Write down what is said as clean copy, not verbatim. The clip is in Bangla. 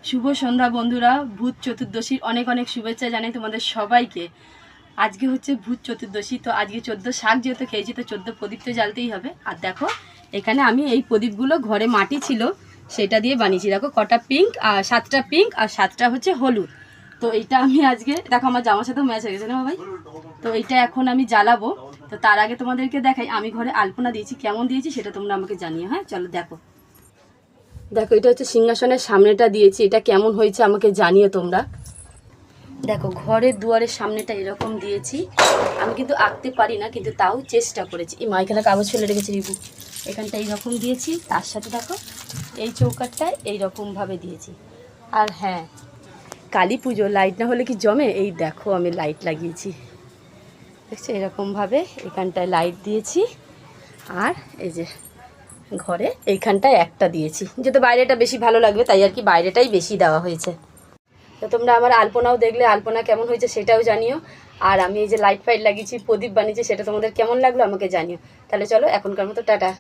শুভ সন্ধ্যা বন্ধুরা। ভূত চতুর্দশীর অনেক অনেক শুভেচ্ছা জানাই তোমাদের সবাইকে। আজকে হচ্ছে ভূত চতুর্দশী, তো আজকে 14 শাক যেহেতু খেয়েছি তো 14 প্রদীপ তো জ্বালতেই হবে। আর দেখো এখানে আমি এই প্রদীপগুলো ঘরে মাটি ছিল সেটা দিয়ে বানিয়েছি। দেখো কটা পিঙ্ক আর 7টা পিঙ্ক আর 7টা হচ্ছে হলুদ। তো এইটা আমি আজকে দেখো আমার জামার সাথেও ম্যাচ হয়ে গেছে না ভাই। তো এইটা এখন আমি জ্বালাবো। তো তার আগে তোমাদেরকে দেখাই আমি ঘরে আলপনা দিয়েছি, কেমন দিয়েছি সেটা তোমরা আমাকে জানিও। হ্যাঁ চলো দেখো। দেখো এটা হচ্ছে সিংহাসনের সামনেটা দিয়েছি, এটা কেমন হয়েছে আমাকে জানিও তোমরা। দেখো ঘরের দুয়ারের সামনেটা এরকম দিয়েছি। আমি কিন্তু আঁকতে পারি না, কিন্তু তাও চেষ্টা করেছি। এই এখানে কাগজ ফেলে রেখেছি রিবু। এখানটা এইরকম দিয়েছি, তার সাথে দেখো এই চৌকাটটায় এইরকমভাবে দিয়েছি। আর হ্যাঁ, কালী পুজো লাইট না হলে কি জমে, এই দেখো আমি লাইট লাগিয়েছি, দেখছো এরকমভাবে এখানটায় লাইট দিয়েছি। আর এই যে ঘরে এইখানটায় একটা দিয়েছি, যেহেতু বাইরেটা বেশি ভালো লাগবে তাই আর কি বাইরেটাই বেশি দেওয়া হয়েছে। তো তোমরা আমার আলপনাও দেখলে, আলপনা কেমন হয়েছে সেটাও জানিও। আর আমি এই যে লাইট ফাইট লাগিয়েছি, প্রদীপ বানিয়েছি, সেটা তোমাদের কেমন লাগলো আমাকে জানিও। তাহলে চলো এখনকার মতো টাটা।